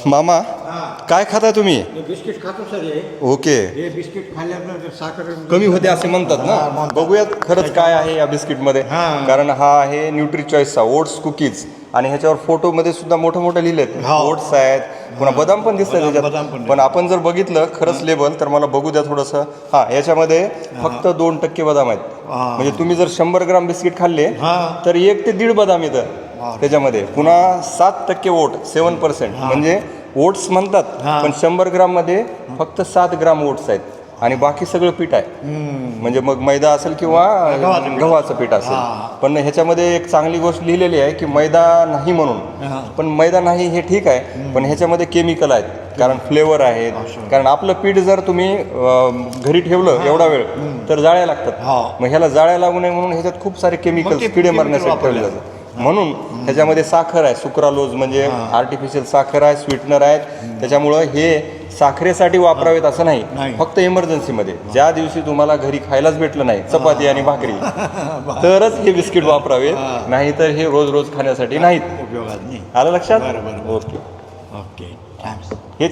मामा काय खाता तुम्ही? बिस्किट खातो सर हे. ओके, हे बिस्किट खाल्ल्यानंतर साखर कमी होते असे म्हणतात ना. बघूयात खरंच काय आहे या बिस्किटमध्ये. कारण हा आहे न्यूट्री चॉईसचा ओट्स कुकीज आणि ह्याच्यावर फोटोमध्ये सुद्धा मोठं मोठं लिहिलेत. ओट्स आहेत, पुन्हा बदाम पण दिसतात त्याच्यात. पण आपण जर बघितलं खरंच लेबल तर मला बघू द्या थोडंसं. हा, याच्यामध्ये फक्त 2% बदाम आहेत. म्हणजे तुम्ही जर 100 ग्राम बिस्किट खाल्ले तर 1 ते 1.5 बदाम येतं त्याच्यामध्ये. पुन्हा 7% ओट, 7%. म्हणजे ओट्स म्हणतात पण 100 ग्राममध्ये फक्त 7 ग्राम ओट्स आहेत आणि बाकी सगळं पीठ आहे. म्हणजे मग मैदा असेल किंवा गव्हाचं पीठ असेल. पण ह्याच्यामध्ये एक चांगली गोष्ट लिहिलेली आहे की मैदा नाही म्हणून. पण मैदा नाही हे ठीक आहे, पण ह्याच्यामध्ये केमिकल आहेत, कारण फ्लेवर आहेत. कारण आपलं पीठ जर तुम्ही घरी ठेवलं एवढा वेळ तर जाळ्या लागतात. मग ह्याला जाळ्या लागू नये म्हणून ह्याच्यात खूप सारे केमिकल्स किडे मारण्यासाठी ठेवले जातात. म्हणून ह्याच्यामध्ये साखर आहे, सुक्रालोज म्हणजे आर्टिफिशियल साखर आहे, स्वीटनर आहेत. त्याच्यामुळं हे साखरेसाठी वापरावेत असं नाही, फक्त इमर्जन्सीमध्ये. ज्या दिवशी तुम्हाला घरी खायलाच भेटलं नाही चपाती आणि भाकरी तरच हे बिस्किट वापरावे, नाहीतर हे रोज रोज खाण्यासाठी नाहीत. उपयोगात नाही. आलं लक्षात? बरोबर. ओके. Okay, thanks. हेच